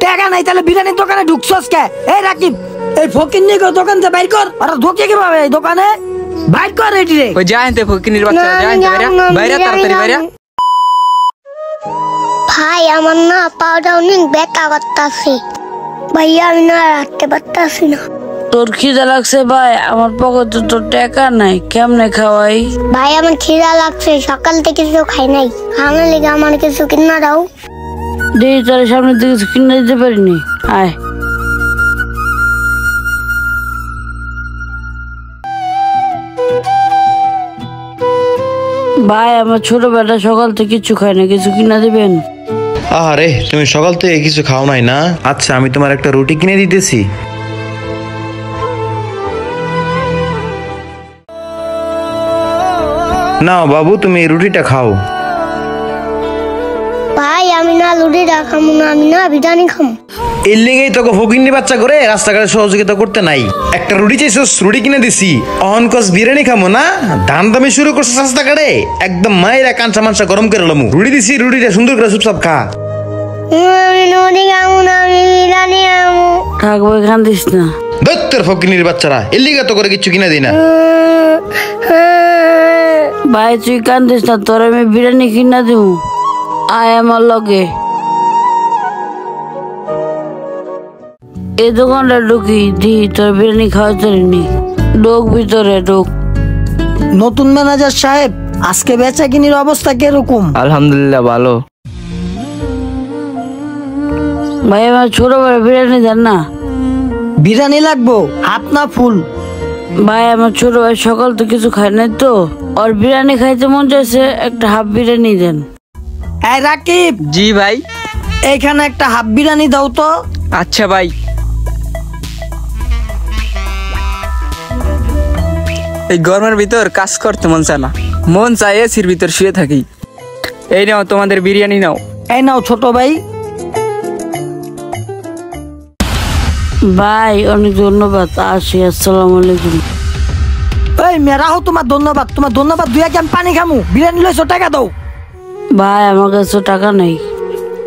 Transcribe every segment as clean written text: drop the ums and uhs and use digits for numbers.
টাকা নাই তাহলে বিরিয়ানির দোকানে ঢুকছস কে? এই রাকিব, এই ফকিন্নির দোকান থেকে বাইর কর। আর ঢোকে কিভাবে এই দোকানে? বাইর কর এটি রে। ওই যাইতে ফকিন্নির বাচ্চা, যাইতে বাইরে তাড়াতাড়ি বাইরে। ভাই আমার না পাউডার অনেক ব্যথা করতেছে ভাইয়া, আমি না রাখতে পারতাছি না। তোর খিদা লাগছে ভাই? আমার পকেটে তো টাকা নাই, কেমনে খাওয়াই? ভাই আমার খিদা লাগছে, সকাল থেকে কিছু খাই নাই, খাওয়ার লেগে আমার কিছু কিনা দাও। দেখি তোর সামনে থেকে কিছু কিনে দিতে পারিনি, আয়। ভাই আমার ছোট বেটা সকাল থেকে কিছু খায় না, কিছু কিনা দিবেন? আরে তুমি সকাল থেকে কিছু খাও নাই না? আচ্ছা আমি তোমার একটা রুটি কিনে দিতেছি। নাও বাবু, তুমি এই রুটিটা খাও। ভাই আমি না লুডি খামু না, আমি না বিরিয়ানি খামু। এর লেগেই তোকে ফকিন্নি বাচ্চা করে রাস্তাঘাটে সহযোগিতা করতে নাই। একটা রুটি চাইছস, রুটি কিনে দিছি। অহনকস বিরিয়ানি খামো না? ধান দামি শুরু করছিস রাস্তাঘাটে, একদম মায়েরা কাঁচা মাংসা গরম করে লমু। রুটি দিছি, রুটিটা সুন্দর করে চুপচাপ খা। আমি লুডি খামু না, আমি বিরিয়ানি খামু। থাকবো, কান্দিস না। দত্তর ফকিন্নির বাচ্চারা, এর লিগে তো করে কিছু কিনে দিই না। ভাই তুই কান্দিস না, তোর আমি বিরিয়ানি কিনা দিব, আয় আমার লগে। এই দোকানটা ঢুকি দি, তোর বিরিয়ানি খাওয়াতে নি। ঢোক ভিতরে, ঢোক। নতুন ম্যানেজার সাহেব, আজকে বেচা কিনির অবস্থা কিরকম? আলহামদুলিল্লাহ ভালো। ভাই আমার ছোট বড় বিরিয়ানি দেন না। বিরিয়ানি লাগবো হাফ না ফুল? ভাই আমার ছোট ভাই সকাল তো কিছু খায় নাই তো, আর বিরিয়ানি খাইতে মন চাইছে, একটা হাফ বিরিয়ানি দেন। এই রাকিব। জি ভাই। এইখানে একটা হাফ বিরিয়ানি দাও তো। আচ্ছা ভাই। এই গরমের ভিতর কাজ করতে মন চায় না, মন চায় এসির ভিতর শুয়ে থাকি। এই নাও তোমাদের বিরিয়ানি নাও। এই নাও ছোট ভাই। ভাই অনেক ধন্যবাদ, আসি। আসসালামু আলাইকুম। এই মেরা হো, তোমার ধন্যবাদ। তোমার ধন্যবাদ দুই আমি পানি খামু। বিরিয়ানি লইছো, টাকা দাও। ভাই আমার কাছে টাকা নেই।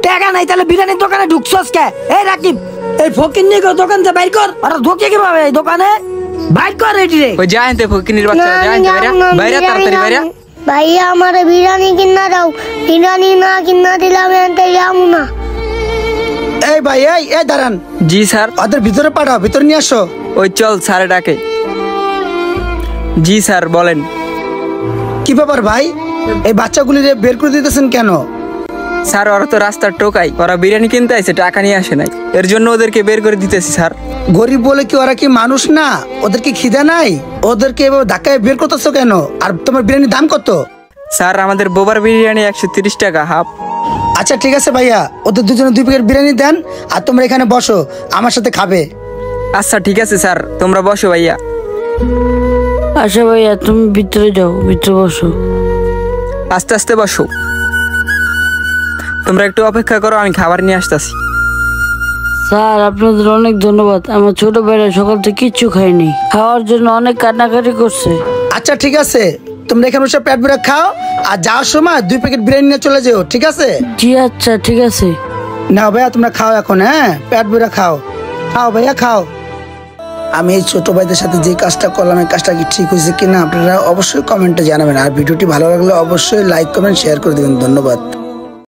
টাকা নাই তাহলে বিরিয়ানির দোকানে ঢুকছস কে? এই রাকিব, এই ফকিন্নির দোকান থেকে বাইর কর। আর ঢোকে কিভাবে এই দোকানে? বাইর কর এটি রে। ওই যাইতে ফকিন্নির বাচ্চা, যাইতে বাইরে তাড়াতাড়ি বাইরে। ভাইয়া আমার বিরিয়ানি কিনা দাও, বিরিয়ানি না কিনা দিলে আমি আনতে যাবো না। এই ভাই, এই দাঁড়ান। জি স্যার। ওদের ভিতরে পাঠাও, ভিতরে নিয়ে আসো। ওই চল, স্যার ডাকে। জি স্যার বলেন। কি ব্যাপার ভাই, এই বাচ্চাগুলি বের করে দিতেছেন কেন? স্যার ওরা তো রাস্তার টোকাই, ওরা বিরিয়ানি কিনতে আসে, টাকা নিয়ে আসে নাই, এর জন্য ওদেরকে বের করে দিতেছি স্যার। গরিব বলে কি ওরা কি মানুষ না? ওদের কি খিদে নাই? ওদেরকে এভাবে ধাক্কায় বের করতেছো কেন? আর তোমার বিরিয়ানির দাম কত? স্যার আমাদের বোবার বিরিয়ানি 130 টাকা হাফ। আচ্ছা ঠিক আছে ভাইয়া, ওদের দুজনে 2 প্যাকেট বিরিয়ানি দেন। আর তোমরা এখানে বসো, আমার সাথে খাবে। আচ্ছা ঠিক আছে স্যার, তোমরা বসো ভাইয়া। আচ্ছা ভাইয়া তুমি ভিতরে যাও, ভিতরে বসো। আস্তে আস্তে বসো, তোমরা একটু অপেক্ষা করো, আমি খাবার নিয়ে আসতেছি। স্যার আপনাদের অনেক ধন্যবাদ। আমার ছোট ভাইরা সকাল থেকে কিচ্ছু খায়নি, খাওয়ার জন্য অনেক কান্নাকাটি করছে। আচ্ছা ঠিক আছে, তোমরা এখানে বসে পেট ভরে খাও, আর যাওয়ার সময় 2 প্যাকেট বিরিয়ানি নিয়ে চলে যেও, ঠিক আছে? জি আচ্ছা ঠিক আছে। না ভাইয়া তোমরা খাও এখন, হ্যাঁ পেট ভরে খাও। খাও ভাইয়া খাও। আমি এই ছোট ভাইদের সাথে যে কাজটা করলাম, এই কাজটা কি ঠিক হয়েছে কিনা আপনারা অবশ্যই কমেন্টে জানাবেন। আর ভিডিওটি ভালো লাগলে অবশ্যই লাইক কমেন্ট শেয়ার করে দেবেন। ধন্যবাদ।